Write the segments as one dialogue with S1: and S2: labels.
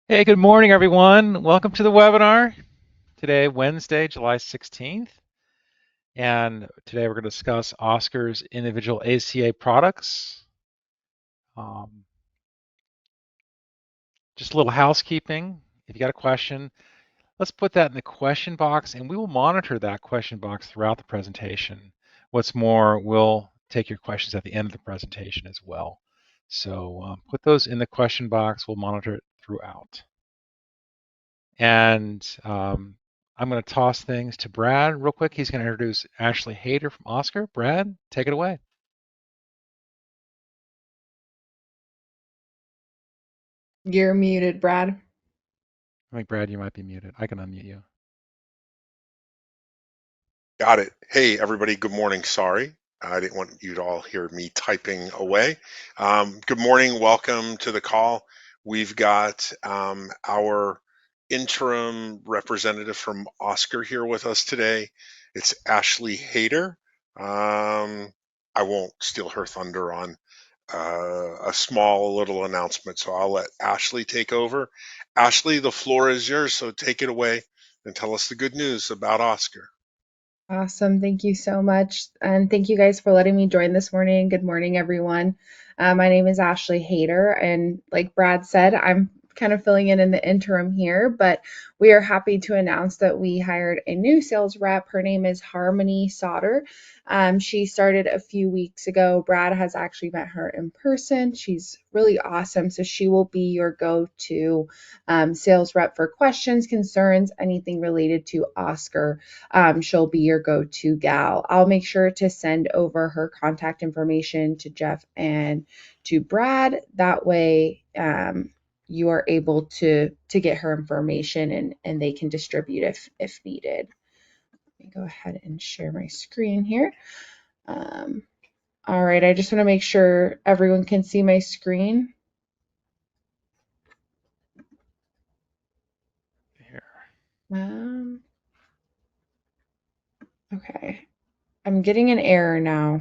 S1: Hey, good morning, everyone. Welcome to the webinar. Today, Wednesday, July 16th. And today we're going to discuss Oscar's individual ACA products. Um, just a little housekeeping. If you got a question, let's put that in the question box, and we will monitor that question box throughout the presentation. What's more, we'll take your questions at the end of the presentation as well. So put those in the question box. We'll monitor it throughout. And I'm going to toss things to Brad real quick. He's going to introduce Ashley Hayter from Oscar. Brad, take it away.
S2: You're muted, Brad.
S1: I think, Brad, you might be muted. I can unmute you.
S3: Got it. Hey, everybody. Good morning. Sorry. I didn't want you to all hear me typing away. Good morning. Welcome to the call. We've got our interim representative from Oscar here with us today. It's Ashley Hayter. I won't steal her thunder on a small little announcement, so I'll let Ashley take over. Ashley, the floor is yours, so take it away and tell us the good news about Oscar.
S2: Awesome. Thank you so much. And thank you guys for letting me join this morning. Good morning, everyone. My name is Ashley Hayter. And like Brad said, I'm kind of filling in the interim here, but we are happy to announce that we hired a new sales rep. Her name is Harmony Sauter. She started a few weeks ago. Brad has actually met her in person. She's really awesome. So she will be your go-to sales rep for questions, concerns, anything related to Oscar. She'll be your go-to gal. I'll make sure to send over her contact information to Jeff and to Brad. That way, you are able to get her information and they can distribute if needed. Let me go ahead and share my screen here. Um, all right, I just want to make sure everyone can see my screen.
S1: Here.
S2: Um, okay, I'm getting an error now.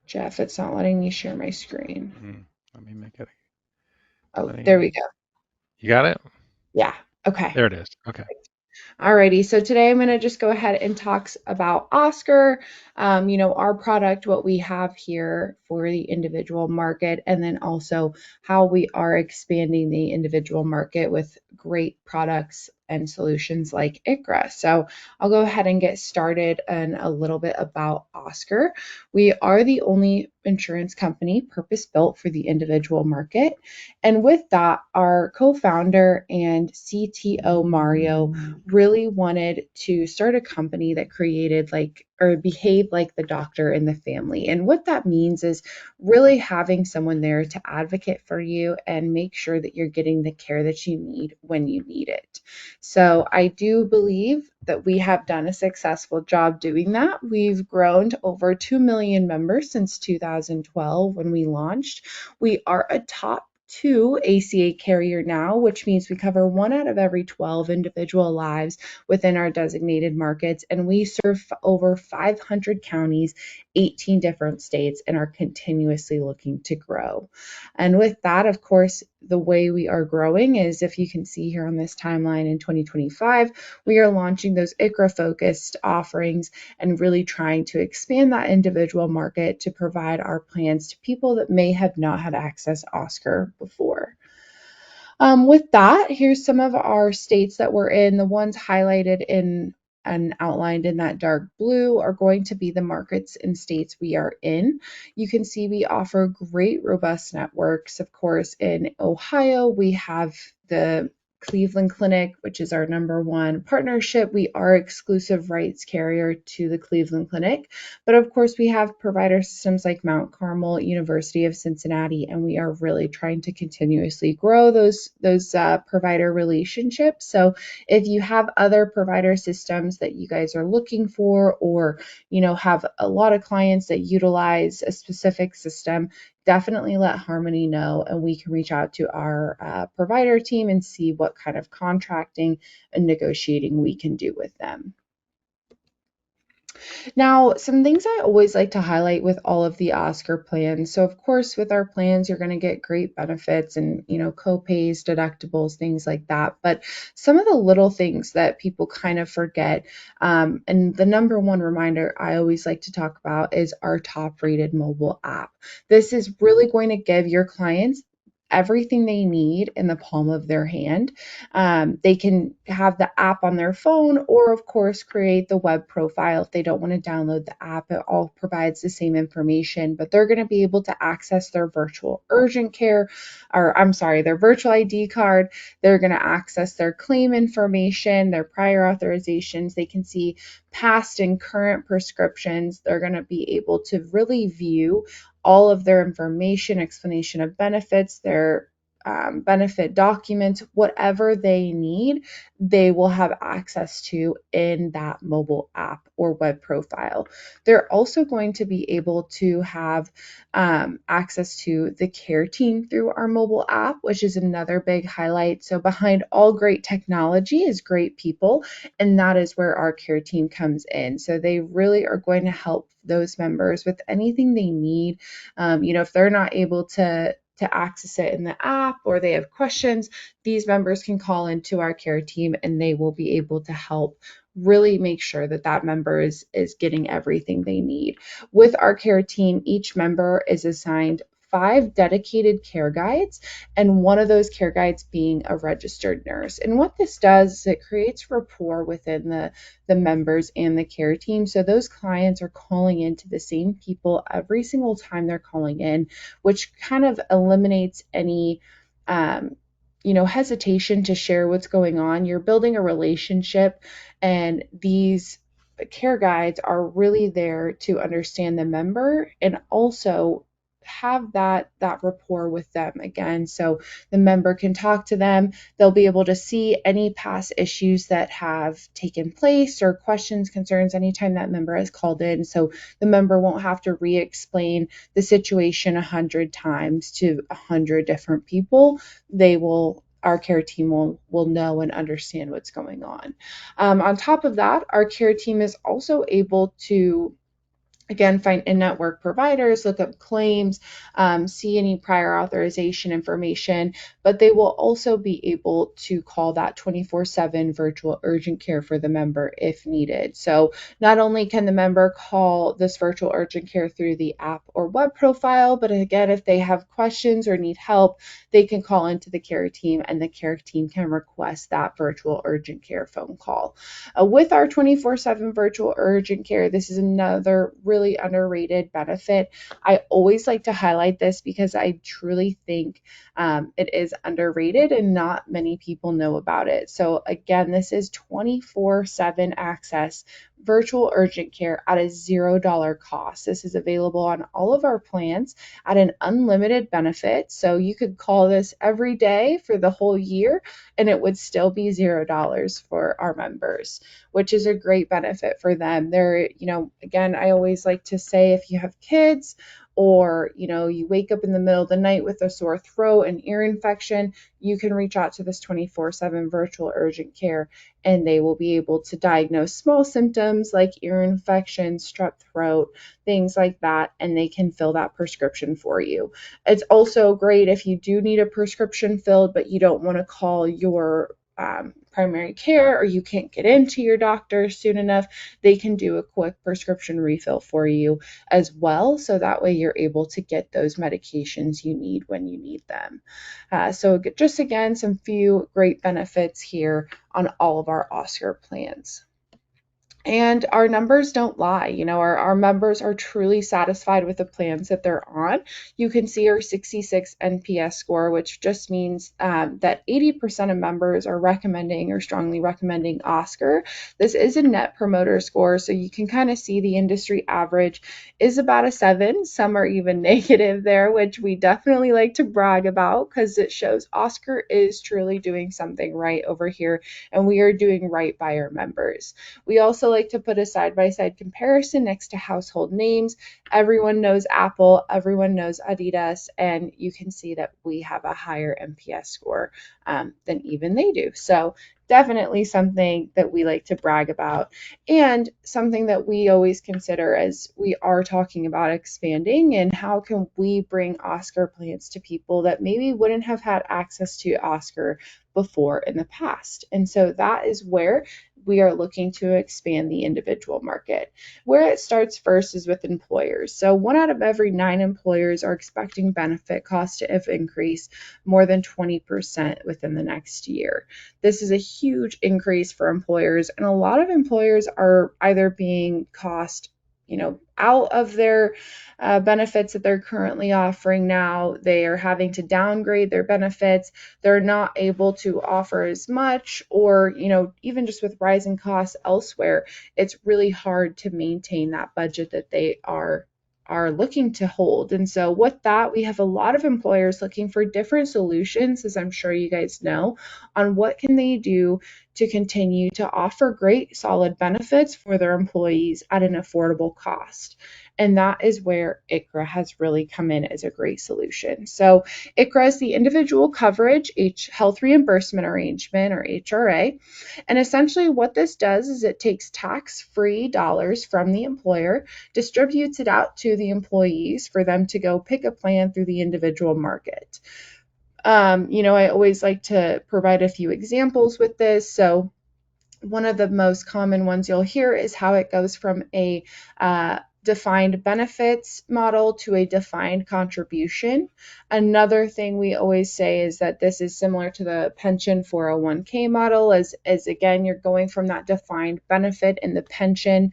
S2: Jeff, it's not letting me share my screen.
S1: Let me make it.
S2: Oh, there we
S1: Letting,
S2: go.
S1: you got it?
S2: Yeah. Okay.
S1: There it is. Okay.
S2: Alrighty, so today I'm going to just go ahead and talk about Oscar, our product, what we have here for the individual market, and then also how we are expanding the individual market with great products and solutions like ICRA. So I'll go ahead and get started on a little bit about Oscar. We are the only insurance company purpose built for the individual market. And with that, our co founder and CTO, Mario, really wanted to start a company that created like or behaved like the doctor in the family. And what that means is really having someone there to advocate for you and make sure that you're getting the care that you need when you need it. So I do believe that we have done a successful job doing that. We've grown to over 2 million members since 2012 when we launched. We are a top two ACA carrier now, which means we cover 1 out of every 12 individual lives within our designated markets, and we serve over 500 counties, 18 different states, and are continuously looking to grow. And with that, of course, the way we are growing is if you can see here on this timeline in 2025, we are launching those ICRA focused offerings and really trying to expand that individual market to provide our plans to people that may have not had access to Oscar before. With that, here's some of our states that we're in. The ones highlighted in and outlined in that dark blue are going to be the markets and states we are in. You can see we offer great, robust networks. Of course, in Ohio, we have the Cleveland Clinic, which is our #1 partnership. We are exclusive rights carrier to the Cleveland Clinic. But of course, we have provider systems like Mount Carmel, University of Cincinnati, and we are really trying to continuously grow those provider relationships. So if you have other provider systems that you guys are looking for, or have a lot of clients that utilize a specific system, definitely let Harmony know, and we can reach out to our provider team and see what kind of contracting and negotiating we can do with them. Now, some things I always like to highlight with all of the Oscar plans. So, of course, with our plans, you're going to get great benefits and, co-pays, deductibles, things like that. But some of the little things that people kind of forget, and the number one reminder I always like to talk about is our top rated mobile app. This is really going to give your clients everything they need in the palm of their hand. They can have the app on their phone or, of course, create the web profile if they don't want to download the app. It all provides the same information, but they're going to be able to access their virtual urgent care, or I'm sorry, their virtual ID card. They're going to access their claim information, their prior authorizations. They can see past and current prescriptions. They're going to be able to really view all of their information, explanation of benefits, their benefit documents, whatever they need, they will have access to in that mobile app or web profile. They're also going to be able to have access to the care team through our mobile app, which is another big highlight. So behind all great technology is great people, and that is where our care team comes in. So they really are going to help those members with anything they need. If they're not able to access it in the app or they have questions, these members can call into our care team and they will be able to help really make sure that that member is getting everything they need. With our care team, each member is assigned 5 dedicated care guides, and one of those care guides being a registered nurse. And what this does is it creates rapport within the members and the care team. So those clients are calling into the same people every single time they're calling in, which kind of eliminates any hesitation to share what's going on. You're building a relationship, and these care guides are really there to understand the member and also have that rapport with them again, so the member can talk to them. They'll be able to see any past issues that have taken place or questions, concerns anytime that member has called in, so the member won't have to re-explain the situation 100 times to 100 different people. Our care team will know and understand what's going on. On top of that, our care team is also able to, again, find in-network providers, look up claims, see any prior authorization information, but they will also be able to call that 24/7 virtual urgent care for the member if needed. So not only can the member call this virtual urgent care through the app or web profile, but again, if they have questions or need help, they can call into the care team and the care team can request that virtual urgent care phone call. With our 24/7 virtual urgent care, this is another really underrated benefit. I always like to highlight this because I truly think it is underrated and not many people know about it. So again, this is 24/7 access virtual urgent care at a $0 cost. This is available on all of our plans at an unlimited benefit. So you could call this every day for the whole year and it would still be $0 for our members, which is a great benefit for them. Again, I always like to say if you have kids or, you wake up in the middle of the night with a sore throat and ear infection, you can reach out to this 24/7 virtual urgent care and they will be able to diagnose small symptoms like ear infection, strep throat, things like that, and they can fill that prescription for you. It's also great if you do need a prescription filled, but you don't want to call your primary care or you can't get into your doctor soon enough, they can do a quick prescription refill for you as well. So that way you're able to get those medications you need when you need them. So just again, some few great benefits here on all of our Oscar plans. And our numbers don't lie. Our members are truly satisfied with the plans that they're on. You can see our 66 NPS score, which just means that 80% of members are recommending or strongly recommending Oscar. This is a net promoter score, so you can kind of see the industry average is about a 7. Some are even negative there, which we definitely like to brag about because it shows Oscar is truly doing something right over here and we are doing right by our members. We also like to put a side-by-side comparison next to household names. Everyone knows Apple, everyone knows Adidas, and you can see that we have a higher NPS score than even they do. So definitely something that we like to brag about, and something that we always consider as we are talking about expanding and how can we bring Oscar plans to people that maybe wouldn't have had access to Oscar before in the past. And so that is where we are looking to expand the individual market. Where it starts first is with employers. So 1 out of every 9 employers are expecting benefit costs to have increased more than 20% within the next year. This is a huge increase for employers, and a lot of employers are either being cost out of their benefits that they're currently offering now. They are having to downgrade their benefits. They're not able to offer as much, or even just with rising costs elsewhere, it's really hard to maintain that budget that they are looking to hold. And so with that, we have a lot of employers looking for different solutions, as I'm sure you guys know, on what can they do to continue to offer great solid benefits for their employees at an affordable cost. And that is where ICHRA has really come in as a great solution. So ICHRA is the individual coverage health reimbursement arrangement, or HRA. And essentially what this does is it takes tax-free dollars from the employer, distributes it out to the employees for them to go pick a plan through the individual market. I always like to provide a few examples with this. So one of the most common ones you'll hear is how it goes from a defined benefits model to a defined contribution. Another thing we always say is that this is similar to the pension 401k model, as again, you're going from that defined benefit in the pension,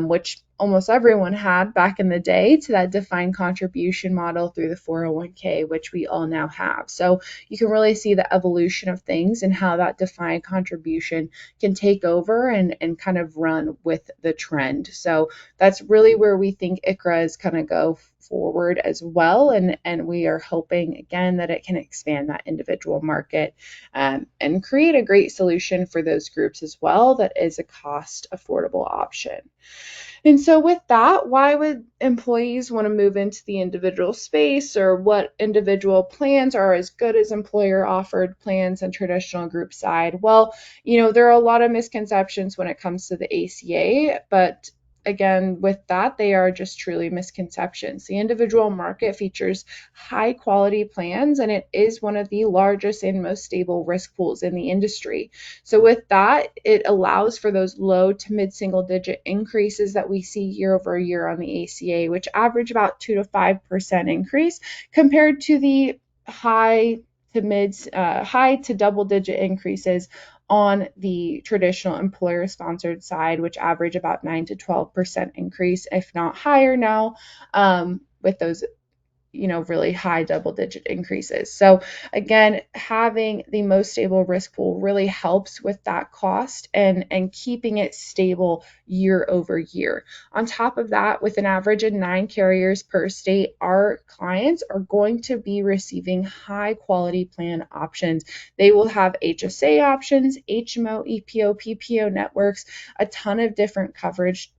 S2: which almost everyone had back in the day, to that defined contribution model through the 401k, which we all now have. So you can really see the evolution of things and how that defined contribution can take over and kind of run with the trend. So that's really where we think ICHRA is going to go forward as well. And we are hoping, again, that it can expand that individual market and create a great solution for those groups as well that is a cost affordable option. And so with that, why would employees want to move into the individual space, or what individual plans are as good as employer offered plans and traditional group side? Well, there are a lot of misconceptions when it comes to the ACA, but again, with that, they are just truly misconceptions. The individual market features high quality plans, and it is one of the largest and most stable risk pools in the industry. So with that, it allows for those low to mid single digit increases that we see year over year on the ACA, which average about 2 to 5% increase compared to the high to double digit increases on the traditional employer sponsored side, which average about 9 to 12% increase, if not higher now, with those really high double-digit increases. So again, having the most stable risk pool really helps with that cost and keeping it stable year over year. On top of that, with an average of 9 carriers per state, our clients are going to be receiving high quality plan options. They will have HSA options, HMO, EPO, PPO networks, a ton of different coverage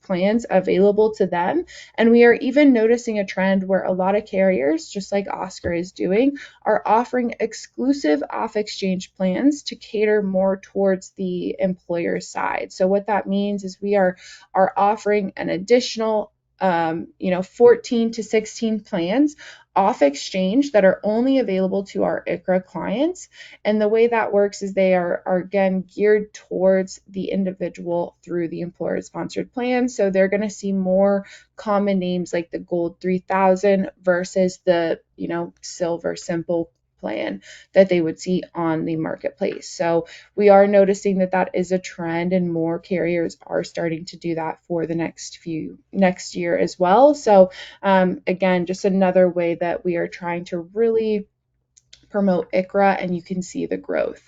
S2: plans available to them. And we are even noticing a trend where a lot of carriers, just like Oscar is doing, are offering exclusive off-exchange plans to cater more towards the employer side. So what that means is we are offering an additional 14 to 16 plans off exchange that are only available to our ICHRA clients. And the way that works is they are again geared towards the individual through the employer sponsored plan. So they're going to see more common names like the Gold 3000 versus the Silver Simple plan that they would see on the marketplace. So we are noticing that is a trend, and more carriers are starting to do that for the next year as well. So again, just another way that we are trying to really promote ICHRA, and you can see the growth.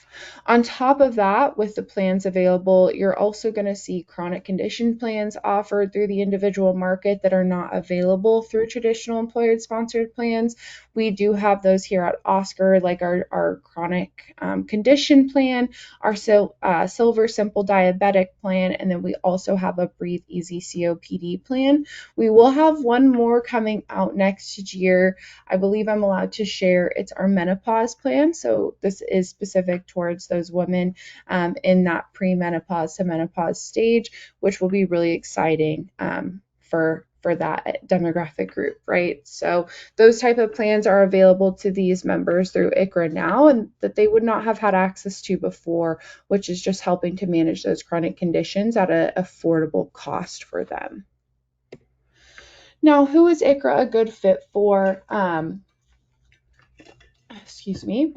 S2: On top of that, with the plans available, you're also going to see chronic condition plans offered through the individual market that are not available through traditional employer-sponsored plans. We do have those here at Oscar, like our chronic condition plan, our Silver Simple Diabetic plan, and then we also have a Breathe Easy COPD plan. We will have one more coming out next year. I believe I'm allowed to share. It's our menopause plan. So this is specific towards those women in that pre-menopause to menopause stage, which will be really exciting for that demographic group, right? So those type of plans are available to these members through ICHRA now, and that they would not have had access to before, which is just helping to manage those chronic conditions at an affordable cost for them. Now, who is ICHRA a good fit for? Excuse me.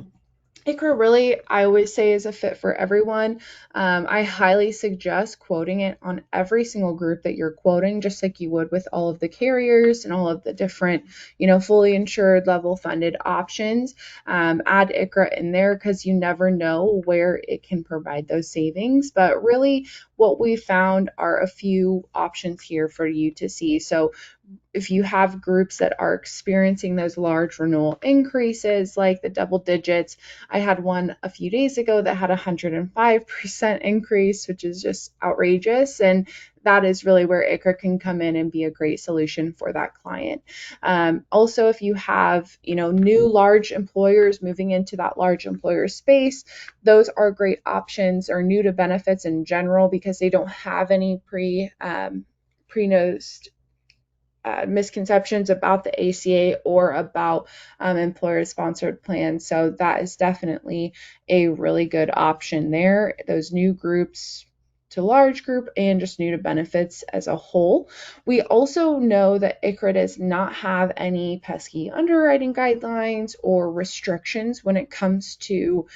S2: ICHRA really, I always say, is a fit for everyone. I highly suggest quoting it on every single group that you're quoting, just like you would with all of the carriers and all of the different, fully insured, level funded options. Add ICHRA in there because you never know where it can provide those savings. But really, what we found are a few options here for you to see. So if you have groups that are experiencing those large renewal increases, like the double digits, I had one a few days ago that had 105% increase, which is just outrageous. And that is really where ICHRA can come in and be a great solution for that client. Also, if you have, new large employers moving into that large employer space, those are great options, or new to benefits in general, because they don't have any pre-nosed misconceptions about the ACA or about employer-sponsored plans. So that is definitely a really good option there. Those new groups to large group and just new to benefits as a whole. We also know that ICHRA does not have any pesky underwriting guidelines or restrictions when it comes to,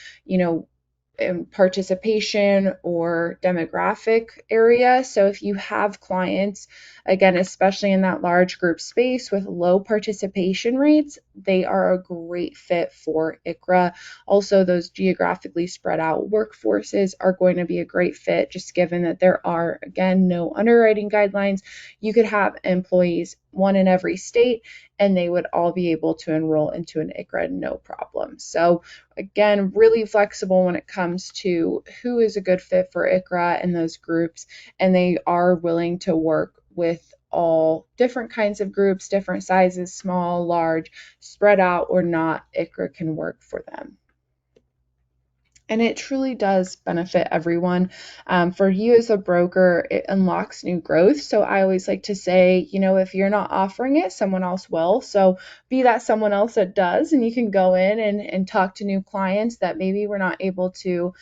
S2: participation or demographic area. So if you have clients, again, especially in that large group space with low participation rates, they are a great fit for ICHRA. Also, those geographically spread out workforces are going to be a great fit, just given that there are, again, no underwriting guidelines. You could have employees, one in every state, and they would all be able to enroll into an ICHRA, no problem. So again, really flexible when it comes to who is a good fit for ICHRA and those groups, and they are willing to work with all different kinds of groups, different sizes, small, large, spread out or not, ICHRA can work for them. And it truly does benefit everyone. For you as a broker, it unlocks new growth. So I always like to say, if you're not offering it, someone else will. So be that someone else that does, and you can go in and talk to new clients that maybe we're not able to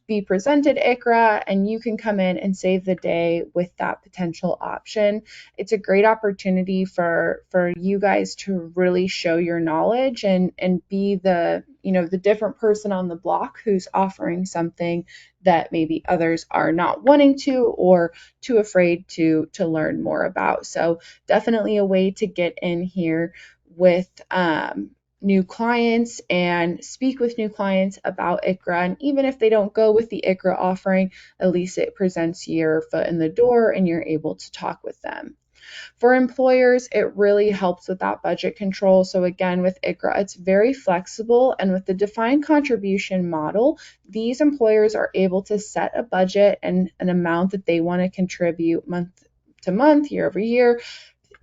S2: be presented ICHRA, and you can come in and save the day with that potential option. It's a great opportunity for you guys to really show your knowledge and be the the different person on the block who's offering something that maybe others are not wanting to or too afraid to learn more about. So definitely a way to get in here with new clients and speak with new clients about ICHRA. And even if they don't go with the ICHRA offering, at least it presents your foot in the door and you're able to talk with them. For employers, it really helps with that budget control. So again, with ICHRA, it's very flexible, and with the defined contribution model, these employers are able to set a budget and an amount that they want to contribute month to month, year over year,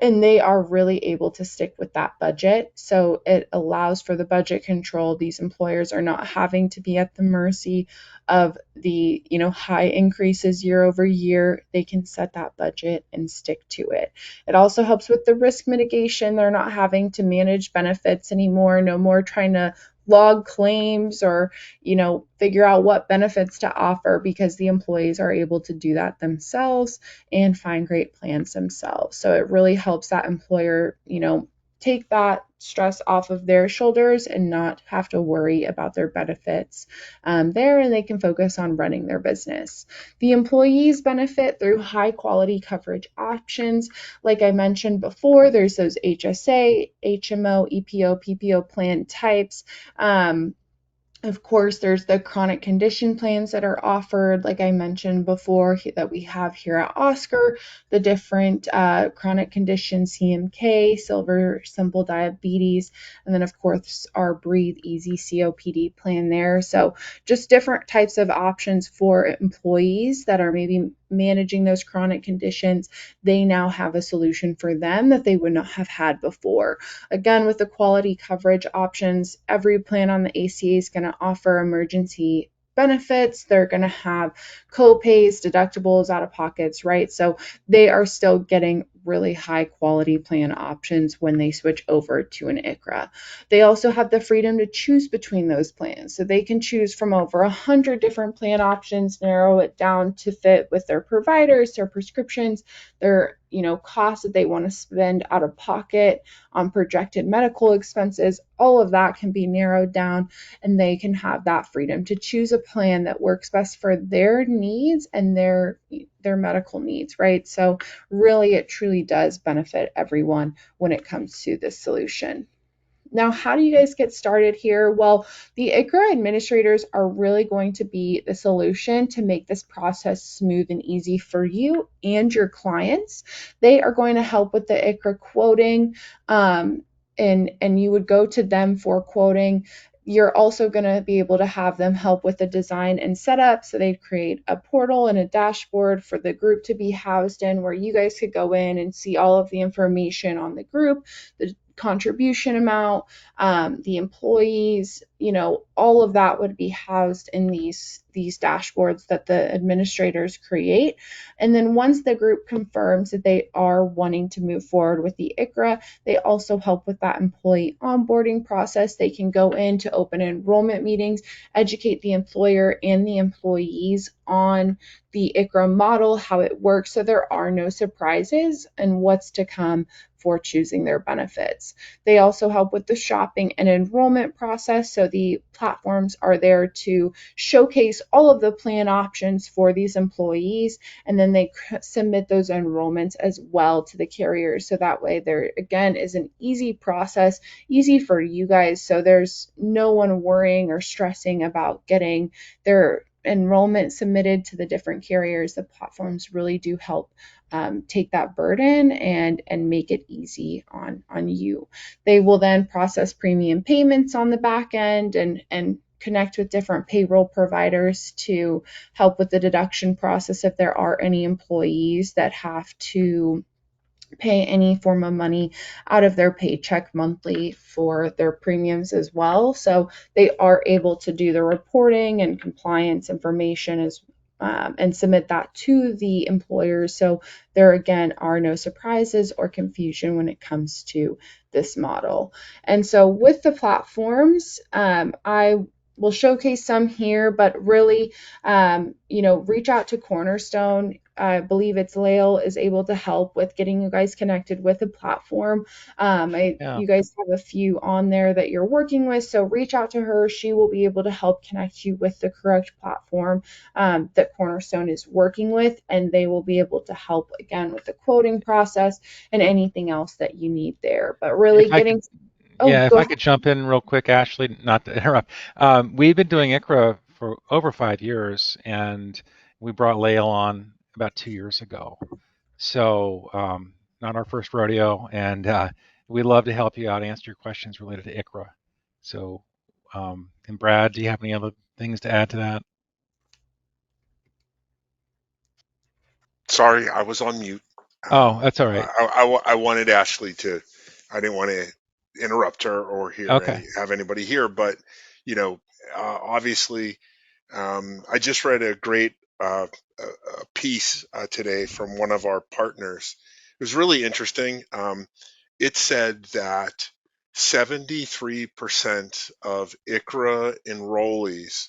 S2: and they are really able to stick with that budget. So it allows for the budget control. These employers are not having to be at the mercy of the high increases year over year. They can set that budget and stick to it. It also helps with the risk mitigation. They're not having to manage benefits anymore. No more trying to log claims or figure out what benefits to offer, because the employees are able to do that themselves and find great plans themselves. So it really helps that employer take that stress off of their shoulders and not have to worry about their benefits there, and they can focus on running their business. The employees benefit through high quality coverage options. Like I mentioned before, there's those HSA, HMO, EPO, PPO plan types. Of course, there's the chronic condition plans that are offered, like I mentioned before, that we have here at Oscar, the different chronic conditions, CMK, silver simple diabetes, and then of course our Breathe Easy COPD plan there. So just different types of options for employees that are maybe managing those chronic conditions. They now have a solution for them that they would not have had before. Again, with the quality coverage options, every plan on the ACA is going to offer emergency benefits. They're going to have co-pays, deductibles, out of pockets, right? So they are still getting really high quality plan options when they switch over to an ICHRA. They also have the freedom to choose between those plans. So they can choose from over 100 different plan options, narrow it down to fit with their providers, their prescriptions, their costs that they want to spend out of pocket on projected medical expenses. All of that can be narrowed down, and they can have that freedom to choose a plan that works best for their needs and their medical needs, right? So really, it truly does benefit everyone when it comes to this solution. Now, how do you guys get started here? Well, the ICHRA administrators are really going to be the solution to make this process smooth and easy for you and your clients. They are going to help with the ICHRA quoting, and you would go to them for quoting. You're also going to be able to have them help with the design and setup. So they'd create a portal and a dashboard for the group to be housed in, where you guys could go in and see all of the information on the group, the contribution amount, the employees, all of that would be housed in these dashboards that the administrators create. And then once the group confirms that they are wanting to move forward with the ICHRA, they also help with that employee onboarding process. They can go into open enrollment meetings, educate the employer and the employees on the ICHRA model, how it works, so there are no surprises and what's to come for choosing their benefits. They also help with the shopping and enrollment process. So the platforms are there to showcase all of the plan options for these employees, and then they submit those enrollments as well to the carriers. So that way there again is an easy process, easy for you guys. So there's no one worrying or stressing about getting their enrollment submitted to the different carriers. The platforms really do help take that burden and make it easy on you. They will then process premium payments on the back end and connect with different payroll providers to help with the deduction process if there are any employees that have to pay any form of money out of their paycheck monthly for their premiums as well. So they are able to do the reporting and compliance information and submit that to the employers. So there again are no surprises or confusion when it comes to this model. And so with the platforms, I will showcase some here, but really, reach out to Cornerstone. I believe it's Lael is able to help with getting you guys connected with a platform.
S1: Yeah.
S2: You guys have a few on there that you're working with, so reach out to her. She will be able to help connect you with the correct platform that Cornerstone is working with, and they will be able to help again with the quoting process and anything else that you need there. But really
S1: If I
S2: getting,
S1: could,
S2: oh,
S1: yeah, if
S2: go
S1: I
S2: ahead.
S1: could jump in real quick, Ashley, not to interrupt. We've been doing ICRA for over 5 years, and we brought Lael on about 2 years ago. So not our first rodeo, and we'd love to help you out, answer your questions related to ICRA. So, and Brad, do you have any other things to add to that?
S3: Sorry, I was on mute.
S1: Oh, that's all right.
S3: I wanted Ashley to, I didn't want to interrupt her or
S1: Okay.
S3: have anybody here, but obviously, I just read a great piece today from one of our partners. It was really interesting. It said that 73% of ICRA enrollees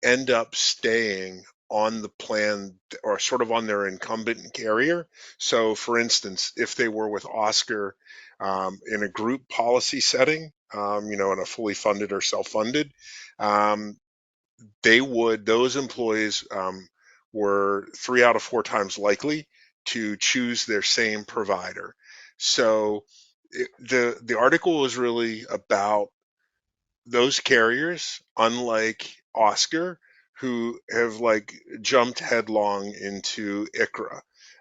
S3: end up staying on the plan or sort of on their incumbent carrier. So, for instance, if they were with Oscar, In a group policy setting, in a fully funded or self-funded, um, those employees were 3 out of 4 times likely to choose their same provider. So the article was really about those carriers, unlike Oscar, who have like jumped headlong into ICRA.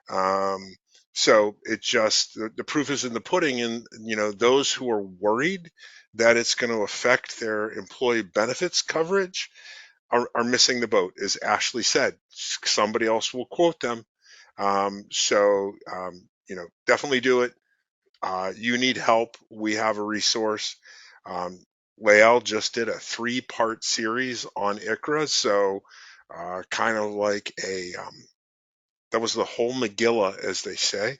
S3: Um, so it just the proof is in the pudding, and those who are worried that it's going to affect their employee benefits coverage are missing the boat, as Ashley said. Somebody else will quote them. Definitely do it. You need help. We have a resource. Um, Lael just did a 3-part series on ICRA, so kind of like that was the whole Megillah, as they say,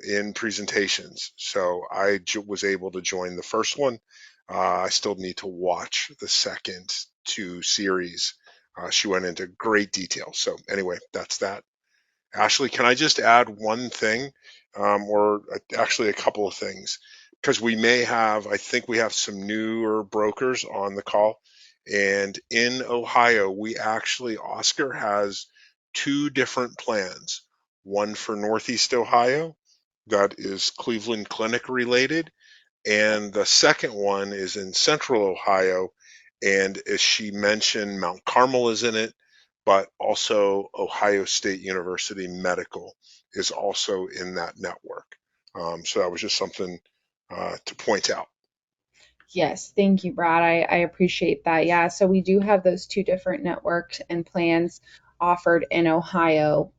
S3: in presentations. So I was able to join the first one. I still need to watch the second 2 series. She went into great detail. So anyway, that's that. Ashley, can I just add one thing, or actually a couple of things? Because I think we have some newer brokers on the call. And in Ohio, Oscar has 2 different plans. One for Northeast Ohio, that is Cleveland Clinic related, and the second one is in Central Ohio. And as she mentioned, Mount Carmel is in it, but also Ohio State University Medical is also in that network. So that was just something to point out.
S2: Yes, thank you, Brad. I appreciate that. Yeah, so we do have those 2 different networks and plans offered in Ohio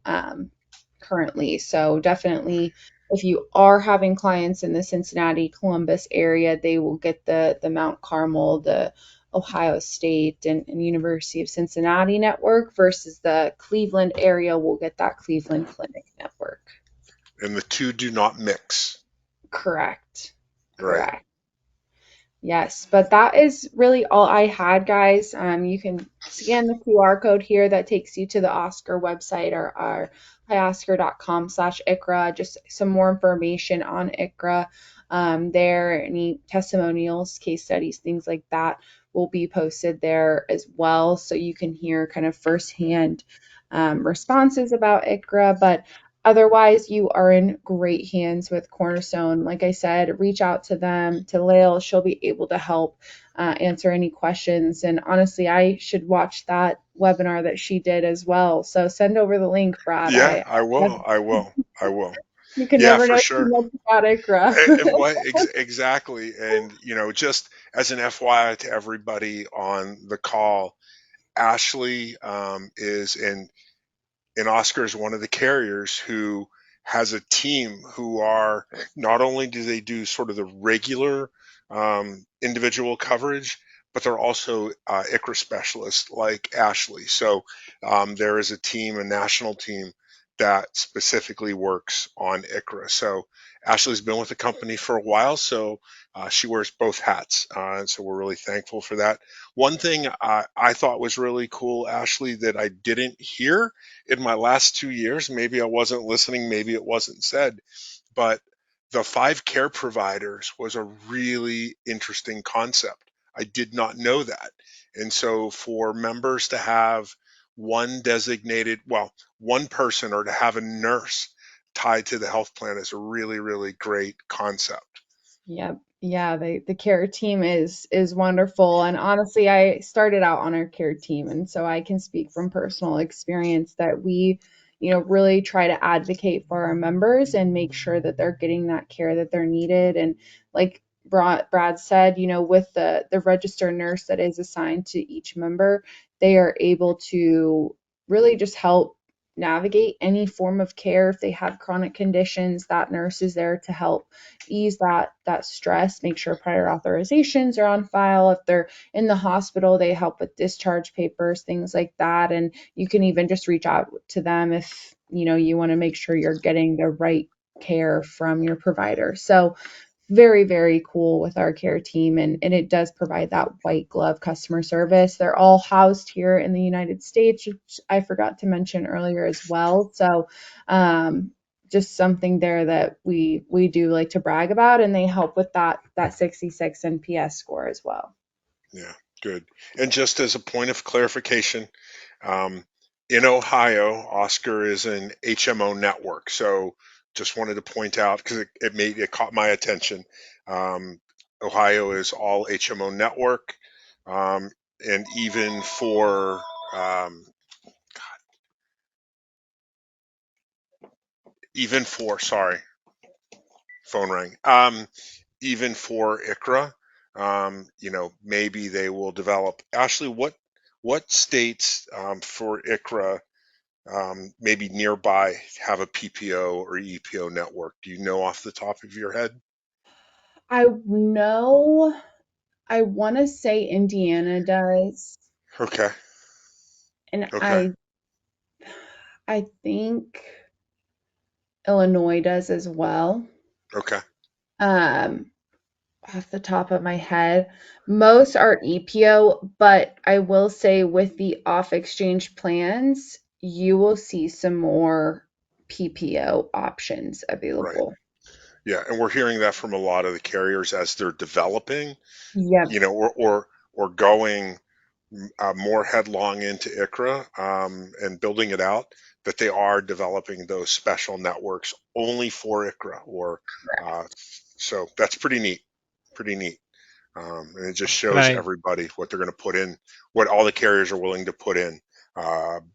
S2: currently. So definitely, if you are having clients in the Cincinnati, Columbus area, they will get the Mount Carmel, the Ohio State and University of Cincinnati network versus the Cleveland area will get that Cleveland Clinic network.
S3: And the two do not mix.
S2: Correct.
S3: Right.
S2: Correct. Yes, but that is really all I had, guys. You can scan the QR code here that takes you to the Oscar website or our hioscar.com/ICRA. Just some more information on ICRA there. Any testimonials, case studies, things like that will be posted there as well. So you can hear kind of firsthand responses about ICRA. But otherwise, you are in great hands with Cornerstone. Like I said, reach out to them, to Lael. She'll be able to help answer any questions. And honestly, I should watch that webinar that she did as well. So send over the link, Brad.
S3: Yeah, I will. I will.
S2: You can
S3: Yeah,
S2: never
S3: for
S2: know too
S3: sure.
S2: much about ICRA.
S3: Exactly. And, just as an FYI to everybody on the call, Ashley and Oscar is one of the carriers who has a team who are not only do they do sort of the regular individual coverage, but they're also ICRA specialists like Ashley. So there is a national team that specifically works on ICRA. So Ashley's been with the company for a while, so she wears both hats. And so we're really thankful for that. One thing I thought was really cool, Ashley, that I didn't hear in my last 2 years, maybe I wasn't listening, maybe it wasn't said, but the 5 care providers was a really interesting concept. I did not know that. And so for members to have one person or to have a nurse tied to the health plan is a really, really great concept.
S2: Yep. Yeah, the care team is wonderful. And honestly, I started out on our care team, and so I can speak from personal experience that we, really try to advocate for our members and make sure that they're getting that care that they're needed. And like Brad said, with the registered nurse that is assigned to each member, they are able to really just help navigate any form of care. If they have chronic conditions, that nurse is there to help ease that stress, make sure prior authorizations are on file. If they're in the hospital, they help with discharge papers, things like that. And you can even just reach out to them if you want to make sure you're getting the right care from your provider. So very, very cool with our care team, and it does provide that white glove customer service. They're all housed here in the United States, which I forgot to mention earlier as well. So just something there that we do like to brag about, and they help with that 66 NPS score as well.
S3: Yeah, good. And just as a point of clarification, um, in Ohio, Oscar is an HMO network. So just wanted to point out because it caught my attention. Um, Ohio is all HMO network, um, and um, even for sorry, phone rang. Even for ICRA, maybe they will develop. Ashley, what states for ICRA maybe nearby have a PPO or EPO network? Do you know off the top of your head?
S2: I know, I want to say Indiana does,
S3: Okay,
S2: and
S3: okay,
S2: I think Illinois does as well.
S3: okay.
S2: Um, Off the top of my head, most are EPO, but I will say with the off exchange plans, you will see some more PPO options
S3: Right.
S2: available.
S3: Yeah, and we're hearing that from a lot of the carriers as they're developing,
S2: Yep.
S3: or going more headlong into ICRA and building it out, that they are developing those special networks only for ICRA. Or uh, so that's pretty neat, pretty neat. And it just
S1: Can
S3: shows
S1: I?
S3: everybody what they're going to put in, what all the carriers are willing to put in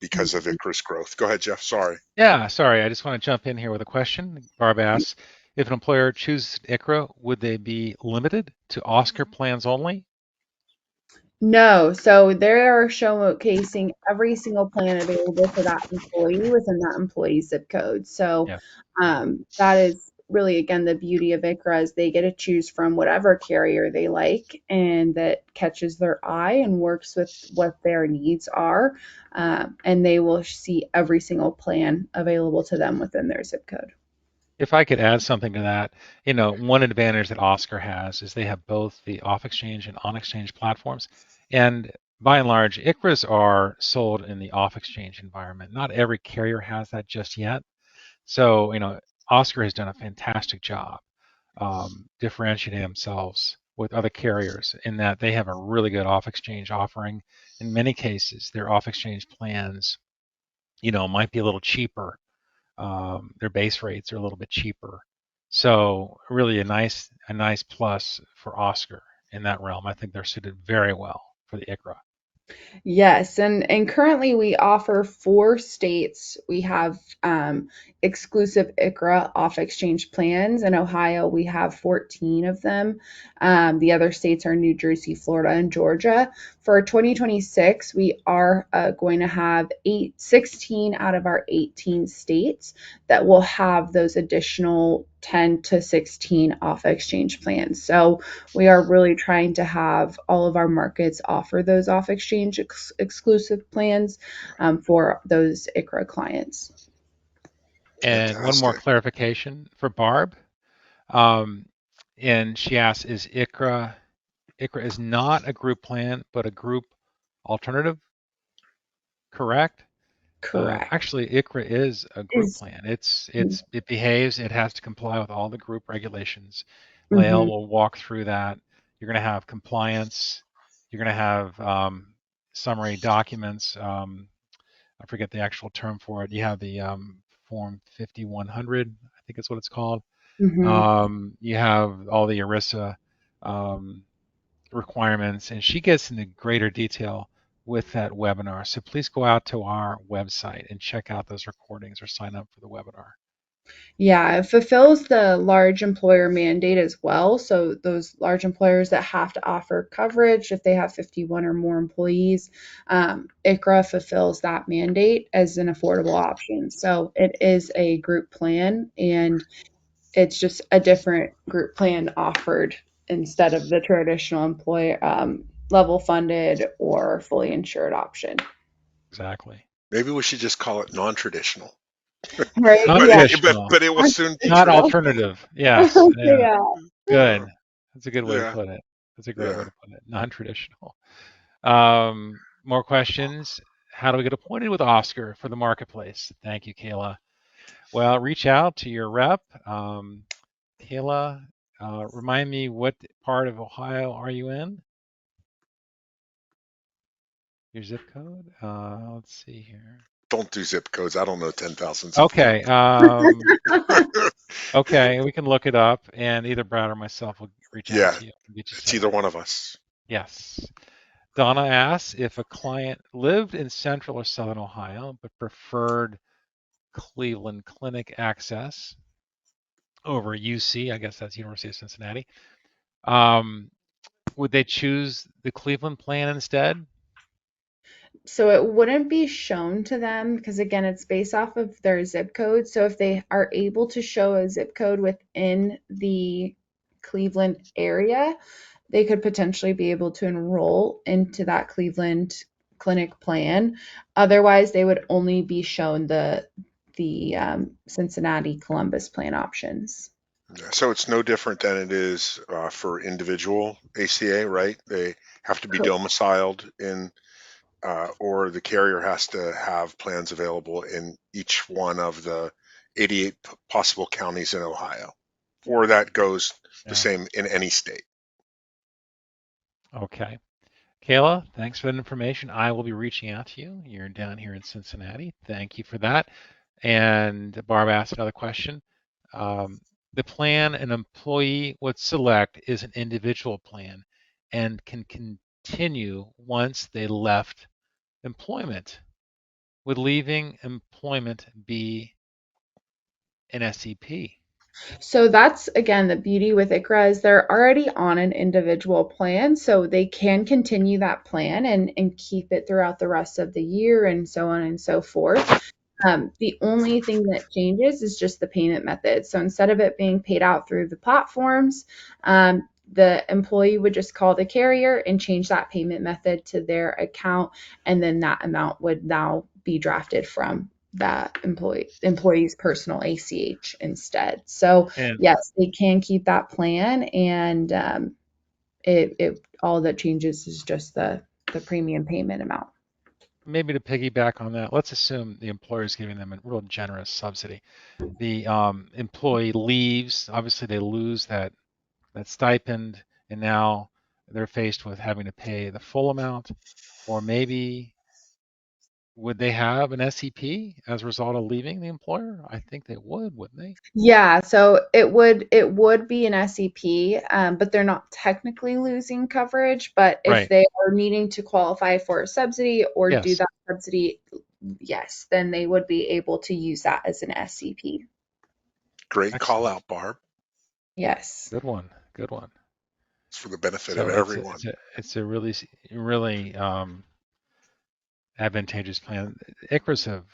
S3: because of ICRA's growth. Go ahead, Jeff. Sorry.
S1: Yeah, sorry. I just want to jump in here with a question. Barb asks, if an employer chooses ICRA, would they be limited to Oscar plans only?
S2: No, so they are showcasing every single plan available for that employee within that employee's zip code. So
S1: Yeah.
S2: that is really, again, the beauty of ICRA is they get to choose from whatever carrier they like and that catches their eye and works with what their needs are. And they will see every single plan available to them within their zip code.
S1: If I could add something to that, one advantage that Oscar has is they have both the off-exchange and on-exchange platforms. And by and large, ICRAs are sold in the off-exchange environment. Not every carrier has that just yet. So, Oscar has done a fantastic job differentiating themselves with other carriers in that they have a really good off-exchange offering. In many cases, their off-exchange plans, might be a little cheaper. Their base rates are a little bit cheaper. So really a nice plus for Oscar in that realm. I think they're suited very well for the ICRA.
S2: Yes, and currently we offer 4 states. We have exclusive ICRA off exchange plans. In Ohio, we have 14 of them. The other states are New Jersey, Florida, and Georgia. For 2026, we are going to have 16 out of our 18 states that will have those additional 10 to 16 off exchange plans. So we are really trying to have all of our markets offer those off exchange exclusive plans for those ICRA clients.
S1: And one more
S3: Fantastic.
S1: clarification for Barb. Um, and she asks, is ICRA is not a group plan, but a group alternative, correct?
S2: Correct.
S1: Actually, ICRA is a group
S2: Is
S1: plan. It behaves. It has to comply with all the group regulations. Lael
S2: mhm,
S1: will walk through that. You're going to have compliance. You're going to have summary documents. I forget the actual term for it. You have the Form 5100, I think is what it's called.
S2: mhm.
S1: You have all the ERISA um, requirements, and she gets into greater detail with that webinar. So please go out to our website and check out those recordings or sign up for the webinar.
S2: Yeah, it fulfills the large employer mandate as well. So those large employers that have to offer coverage if they have 51 or more employees, ICRA fulfills that mandate as an affordable option. So it is a group plan, and it's just a different group plan offered instead of the traditional employer level funded or fully insured option.
S1: Exactly.
S3: Maybe we should just call it non-traditional,
S2: Right?
S1: Not
S3: but
S2: Yeah.
S1: traditional,
S3: it will soon be
S1: not
S2: Traditional.
S3: traditional.
S1: alternative. Yes. Yeah.
S2: Yeah.
S1: Good. That's a good way to
S3: Yeah,
S1: put it. That's a great way
S3: yeah.
S1: to put it. Non-traditional. More questions. How do we get appointed with Oscar for the marketplace? Thank you, Kayla. Well, reach out to your rep. Kayla, remind me what part of Ohio are you in? Your zip code? Let's see here.
S3: Don't do zip codes. I don't know 10,000 zip codes.
S1: Okay. Okay, we can look it up, and either Brad or myself will reach out
S3: Yeah,
S1: to you and get you
S3: it's
S1: set
S3: either
S1: up.
S3: one of us.
S1: Yes. Donna asks if a client lived in central or southern Ohio but preferred Cleveland Clinic access over UC, I guess that's University of Cincinnati. Um, would they choose the Cleveland plan instead?
S2: So it wouldn't be shown to them because again, it's based off of their zip code. So if they are able to show a zip code within the Cleveland area, they could potentially be able to enroll into that Cleveland clinic plan. Otherwise, they would only be shown the Cincinnati Columbus plan options.
S3: Yeah, so it's no different than it is for individual ACA, right? They have to be domiciled in, or the carrier has to have plans available in each one of the 88 possible counties in Ohio, or that goes the
S1: Yeah.
S3: same in any state.
S1: Okay. Kayla, thanks for that information. I will be reaching out to you. You're down here in Cincinnati. Thank you for that. And Barb asked another question. Um, the plan an employee would select is an individual plan and can continue once they left employment. Would leaving employment be an SEP?
S2: So that's again the beauty with ICRA is they're already on an individual plan, so they can continue that plan and keep it throughout the rest of the year and so on and so forth. The only thing that changes is just the payment method. So instead of it being paid out through the platforms, the employee would just call the carrier and change that payment method to their account, and then that amount would now be drafted from that employee's personal ACH instead. So
S1: And
S2: yes, they can keep that plan, and it all that changes is just the premium payment amount.
S1: maybe to piggyback on that, let's assume the employer is giving them a real generous subsidy. The employee leaves, obviously they lose that stipend, and now they're faced with having to pay the full amount, or maybe would they have an SEP as a result of leaving the employer? I think they would, wouldn't they?
S2: Yeah, so it would be an SEP, but they're not technically losing coverage. But if
S1: Right.
S2: they are needing to qualify for a subsidy or do
S1: Yes.
S2: that subsidy, yes, then they would be able to use that as an SCP.
S3: Great call
S1: Excellent.
S3: out, Barb.
S2: Yes.
S1: Good one. Good one.
S3: It's for the benefit of
S1: So it's a,
S3: everyone.
S1: it's a, it's a really advantageous plan. ICRAs have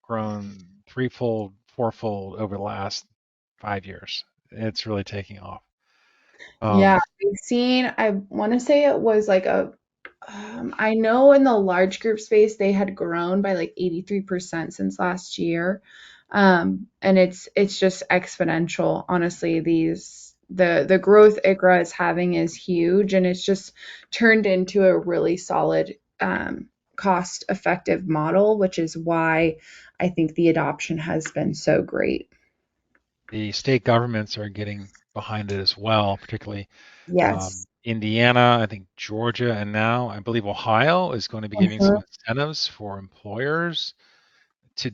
S1: grown threefold, fourfold over the last 5 years. It's really taking off.
S2: Yeah,
S1: Um,
S2: I've seen, I want to say it was like I know in the large group space they had grown by like 83% since last year. And it's just exponential. Honestly, the growth ICRA is having is huge, and it's just turned into a really solid cost effective model, which is why I think the adoption has been so great.
S1: the state governments are getting behind it as well, particularly
S2: Yes.
S1: Indiana, I think Georgia, and now I believe Ohio is going to be giving some incentives for employers to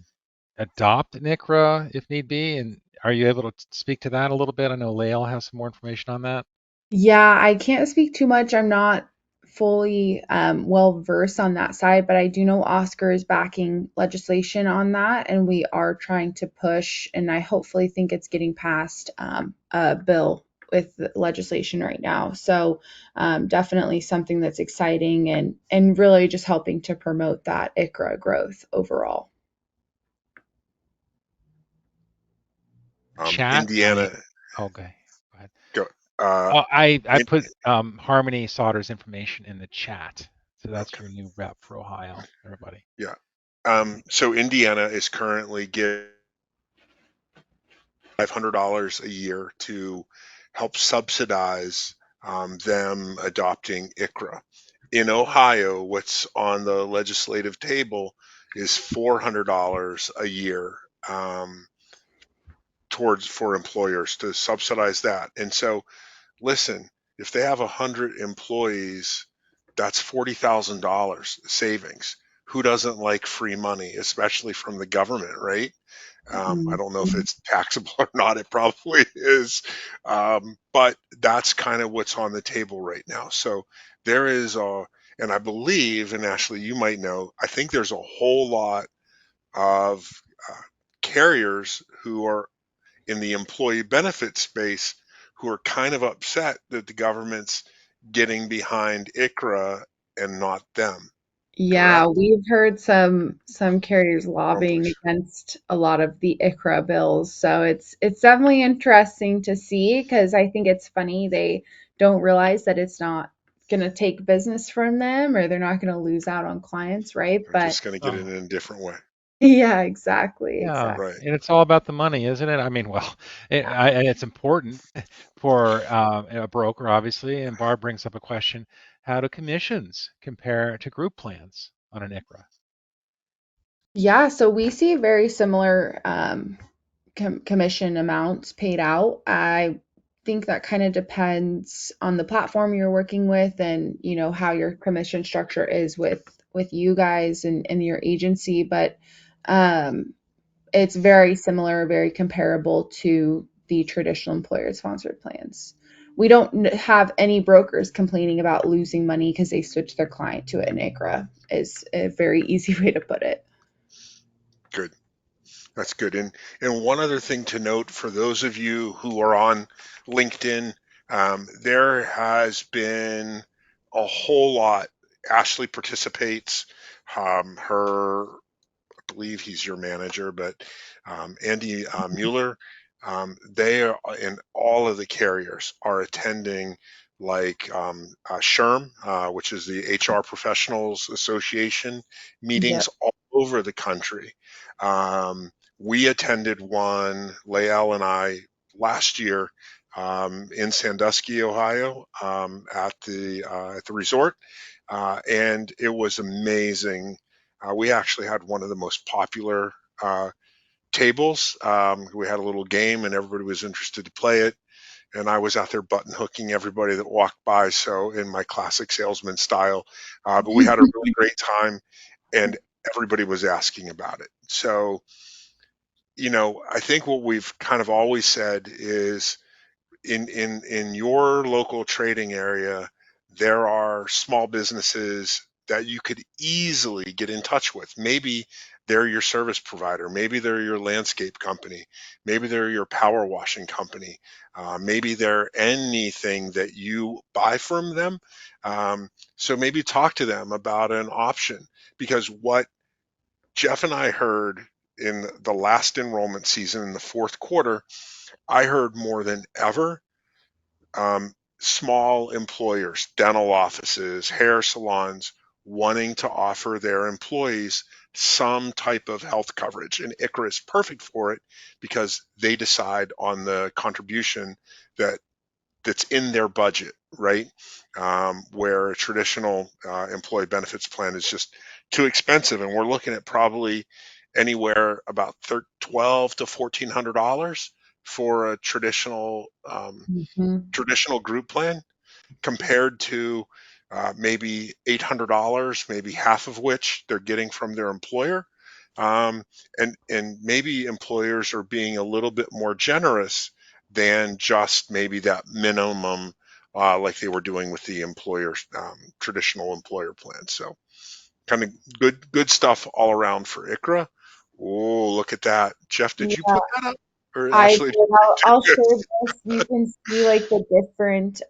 S1: adopt an ICRA if need be. And are you able to speak to that a little bit? I know Lael has some more information on that.
S2: Yeah, I can't speak too much. I'm not fully well versed on that side, but I do know Oscar is backing legislation on that, and we are trying to push, and I hopefully think it's getting passed a bill with legislation right now. So definitely something that's exciting and really just helping to promote that ICRA growth overall.
S1: Chat,
S3: Indiana,
S1: okay. Go ahead.
S3: go, uh,
S1: Oh, I
S3: in,
S1: put Harmony Sauter's information in the chat. So that's
S3: okay,
S1: your new rep for Ohio, everybody.
S3: yeah. So Indiana is currently giving $500 a year to help subsidize them adopting ICRA. In Ohio, what's on the legislative table is $400 a year um, towards for employers to subsidize that. And so, listen, if they have 100 employees, that's $40,000 savings. Who doesn't like free money, especially from the government, right? I don't know if
S2: Mhm.
S3: it's taxable or not. It probably is. But that's kind of what's on the table right now. So there is and I believe, and Ashley, you might know, I think there's a whole lot of uh, carriers who are in the employee benefit space who are kind of upset that the government's getting behind ICRA and not them.
S2: Yeah,
S3: Correct?
S2: we've heard some carriers
S3: Or
S2: lobbying
S3: push.
S2: against a lot of the ICRA bills. So it's definitely interesting to see because I think it's funny they don't realize that it's not going to take business from them or they're not going to lose out on clients, right?
S3: They're
S2: But
S3: just going to get it
S1: Oh,
S3: in a different way.
S2: yeah, exactly,
S1: yeah,
S2: exactly.
S3: Right.
S1: and it's all about the money, isn't it? I mean, well, it's important for a broker, obviously. And Barb brings up a question: how do commissions compare to group plans on an ICRA?
S2: Yeah, so we see very similar commission amounts paid out. I think that kind of depends on the platform you're working with and how your commission structure is with you guys and your agency, but um, it's very similar, very comparable to the traditional employer sponsored plans. We don't have any brokers complaining about losing money because they switched their client to an ICRA is a very easy way to put it.
S3: Good. That's good. And one other thing to note for those of you who are on LinkedIn, there has been a whole lot. Ashley participates. Her believe he's your manager, but Andy Mueller, they are, and all of the carriers are attending like SHRM, which is the HR Professionals Association meetings
S2: Yep.
S3: all over the country. We attended one, Lael and I, last year in Sandusky, Ohio, at the resort, and it was amazing. We actually had one of the most popular uh, tables. We had a little game, and everybody was interested to play it. And I was out there button hooking everybody that walked by, so in my classic salesman style. But we had a really great time, and everybody was asking about it. So, I think what we've kind of always said is in your local trading area, there are small businesses that you could easily get in touch with. Maybe they're your service provider, maybe they're your landscape company, maybe they're your power washing company, maybe they're anything that you buy from them. So maybe talk to them about an option, because what Jeff and I heard in the last enrollment season in the fourth quarter, I heard more than ever, small employers, dental offices, hair salons, wanting to offer their employees some type of health coverage. And ICRA is perfect for it because they decide on the contribution that that's in their budget, right? Where a traditional employee benefits plan is just too expensive, and we're looking at probably anywhere about 12 to $1,400 for a
S2: Mhm.
S3: traditional group plan, compared to maybe $800, maybe half of which they're getting from their employer. And maybe employers are being a little bit more generous than just maybe that minimum, like they were doing with the employer's traditional employer plan. So kind of good stuff all around for ICRA. Oh, look at that. Jeff, did you
S2: Yeah,
S3: put that up? Or
S2: I did.
S3: Ashley?
S2: I'll share this. You can see like the different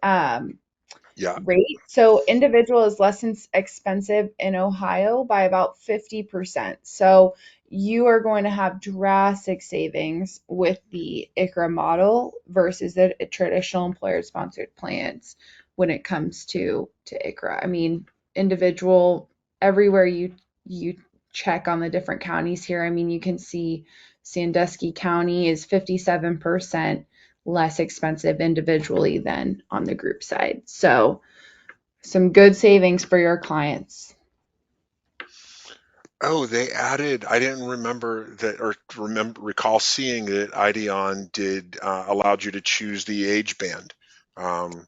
S3: Yeah.
S2: rate. So individual is less expensive in Ohio by about 50%. So you are going to have drastic savings with the ICRA model versus the traditional employer sponsored plans when it comes to ICRA. I mean, individual everywhere you check on the different counties here. I mean, you can see Sandusky County is 57% less expensive individually than on the group side. So some good savings for your clients.
S3: Oh, they added. I didn't remember that, or recall seeing that IDEON did allowed you to choose the age band. Um,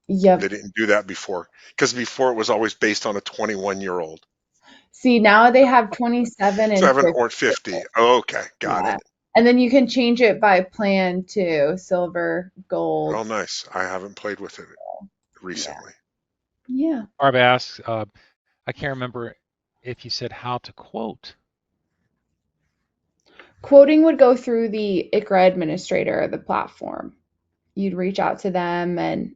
S3: they
S2: Yep.
S3: didn't do that before because before it was always based on a 21-year-old,
S2: See, now they have 27 and
S3: 7
S2: 50.
S3: or 50. Oh, okay, got
S2: Yeah.
S3: it.
S2: And then you can change it by plan too, silver,
S3: Oh,
S2: gold.
S3: nice. I haven't played with it
S2: Yeah.
S3: recently.
S2: Yeah.
S1: Barb asks, I can't remember if you said how to quote.
S2: Quoting would go through the ICRA administrator of the platform. You'd reach out to them and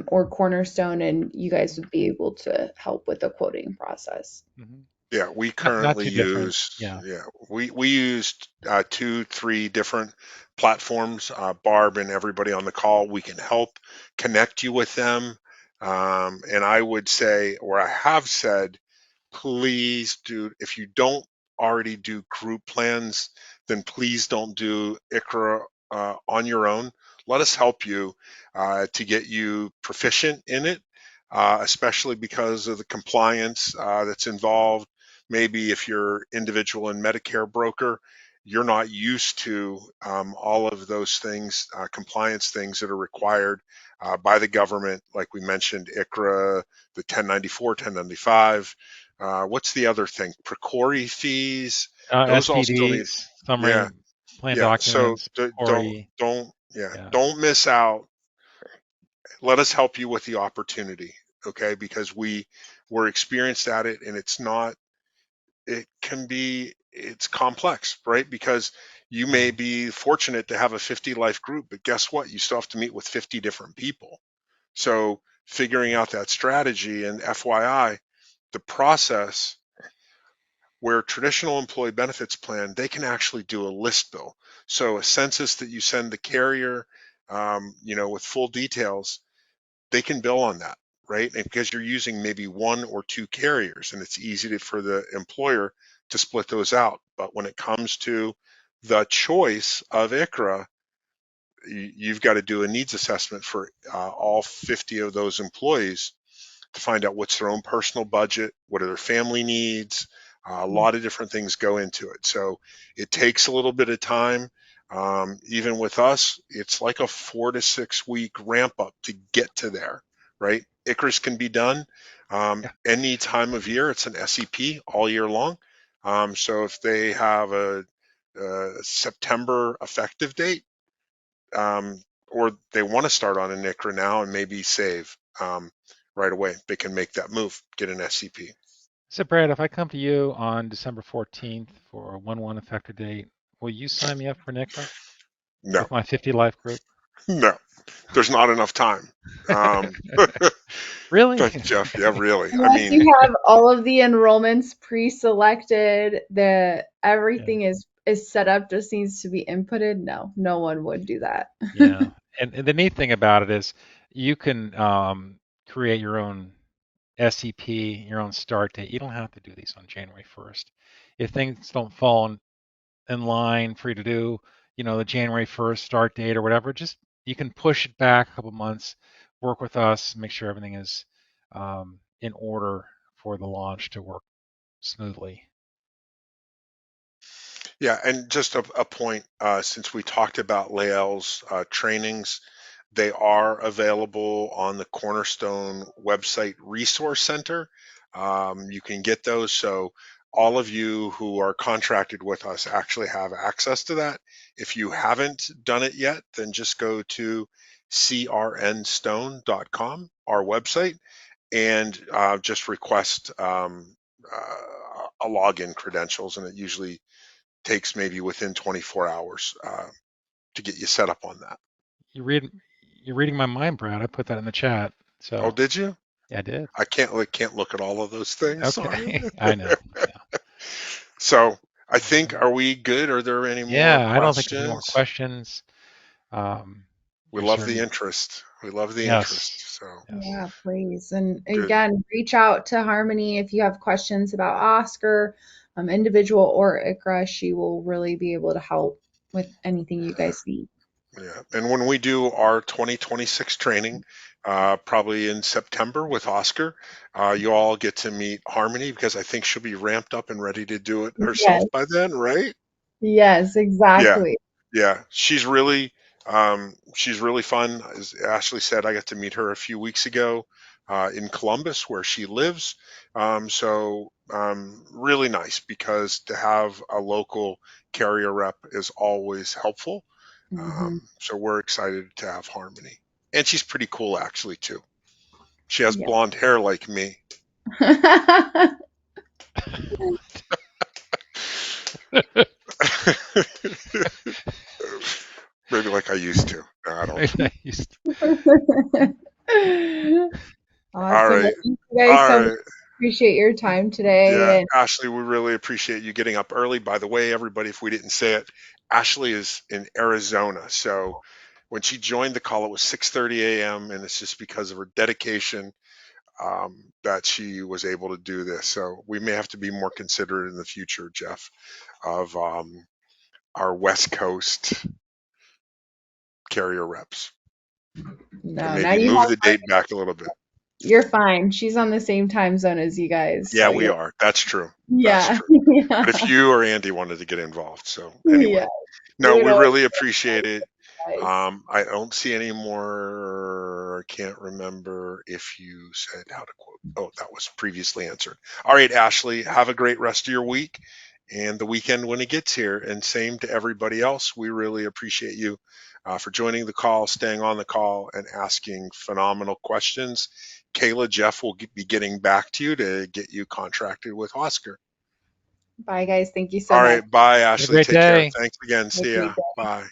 S2: or Cornerstone, and you guys would be able to help with the quoting process.
S1: Hmm.
S3: Yeah, we
S1: Not
S3: currently
S1: too different.
S3: use,
S1: Yeah.
S3: yeah, we used 2, 3 different platforms. Barb and everybody on the call, we can help connect you with them. And I would say, or I have said, please do, if you don't already do group plans, then please don't do ICRA on your own. Let us help you to get you proficient in it, especially because of the compliance that's involved. Maybe if you're individual and Medicare broker, you're not used to all of those things, compliance things that are required by the government, like we mentioned, ICRA, the 1094, 1095. What's the other thing? Precori fees. Those all still need.
S1: SPDs,
S3: Yeah,
S1: summary plan
S3: yeah. So
S1: documents, Corey. Yeah.
S3: don't miss out. Let us help you with the opportunity, okay? Because we're experienced at it, and it's not. It can be. It's complex, right? Because you may
S1: Yeah.
S3: be fortunate to have a 50 life group, but guess what? You still have to meet with 50 different people. So figuring out that strategy, and FYI, the process where traditional employee benefits plan, they can actually do a list bill. So a census that you send the carrier, with full details, they can bill on that, right? And because you're using maybe 1 or 2 carriers, and it's easy for the employer to split those out. But when it comes to the choice of ICRA, you've got to do a needs assessment for all 50 of those employees to find out what's their own personal budget, what are their family needs. A lot of different things go into it. So it takes a little bit of time. Even with us, it's like a 4 to 6 week ramp up to get to there, right? ICRIS can be done
S1: Yeah.
S3: any time of year. It's an SEP all year long. So if they have a September effective date, or they want to start on a NICRA now and maybe save right away, they can make that move, get an SCP.
S1: So, Brad, if I come to you on December 14th for a 1/1 effective date, will you sign me up for NICRA
S3: No,
S1: with my 50 life group?
S3: no, there's not enough time. Um,
S1: Really?
S3: thank you, Jeff. Yeah, really. I
S2: Unless
S3: mean,
S2: you have all of the enrollments pre-selected,
S1: Yeah.
S2: everything is set up, just needs to be inputted. No, no one would do that.
S1: Yeah. And the neat thing about it is you can create your own SEP, your own start date. You don't have to do these on January 1st. If things don't fall in line for you to do, the January 1st start date or whatever, just you can push it back a couple months, work with us, make sure everything is in order for the launch to work smoothly.
S3: yeah, and just a point, since we talked about Lael's trainings, they are available on the Cornerstone website resource center. You can get those. So all of you who are contracted with us actually have access to that. If you haven't done it yet, then just go to crnstone.com, our website, and just request a login credentials, and it usually takes maybe within 24 hours to get you set up on that.
S1: You read, you're reading my mind, Brad. I put that in the chat.
S3: Oh,
S1: So
S3: did you?
S1: yeah, I did.
S3: I can't look at all of those things. Sorry.
S1: Okay, I know.
S3: So I think,
S1: Okay.
S3: are we good? Are there any more
S1: Yeah, I don't think there's any more
S3: questions?
S1: questions. Um,
S3: We
S1: you're
S3: love the
S1: certainly
S3: interest. We love the interest.
S1: yes,
S3: So
S1: yes.
S2: Yeah, please. And
S3: good.
S2: again, reach out to Harmony if you have questions about Oscar, individual or ICRA. She will really be able to help with anything you guys need.
S3: Yeah. And when we do our 2026 training, probably in September with Oscar. You all get to meet Harmony because I think she'll be ramped up and ready to do it herself
S2: Yes,
S3: by then, right?
S2: yes,
S3: Yeah,
S2: exactly.
S3: yeah. She's really fun. As Ashley said, I got to meet her a few weeks ago in Columbus, where she lives. Really nice because to have a local carrier rep is always helpful.
S2: Hmm.
S3: So we're excited to have Harmony, and she's pretty cool actually too. She has
S2: Yeah.
S3: blonde hair like me. Maybe like I used to. No, I don't know.
S1: Maybe I used
S3: All
S2: Awesome. Well,
S3: right.
S2: thank you guys
S3: All
S2: so much.
S3: right.
S2: Appreciate your time
S3: Yeah,
S2: today. And
S3: Ashley, we really appreciate you getting up early. By the way, everybody, if we didn't say it, Ashley is in Arizona. So when she joined the call, it was 6:30 a.m. and it's just because of her dedication that she was able to do this. So we may have to be more considerate in the future, Jeff, of our West Coast carrier reps, and
S2: no, now
S3: maybe
S2: you
S3: move
S2: have,
S3: the date back a little bit.
S2: you're fine. She's on the same time zone as you guys,
S3: Yeah,
S2: so
S3: we
S2: you're,
S3: are. That's true. That's
S2: yeah,
S3: true. But if
S2: yeah,
S3: you or Andy wanted to get involved, so anyway.
S2: yeah. We
S3: No,
S2: would
S3: we
S2: always
S3: really appreciate it.
S2: guys.
S3: I don't see any more. I can't remember if you said how to quote. Oh, that was previously answered. All right, Ashley, have a great rest of your week and the weekend when it gets here. And same to everybody else. We really appreciate you for joining the call, staying on the call, and asking phenomenal questions. Kayla, Jeff will be getting back to you to get you contracted with Oscar.
S2: Bye, guys. Thank you so
S3: All
S2: much.
S3: right, bye,
S1: Have a
S3: Ashley.
S1: great
S3: Take care.
S1: day.
S3: Thanks again.
S2: Have a
S3: See
S2: great
S3: ya.
S2: day.
S3: Bye.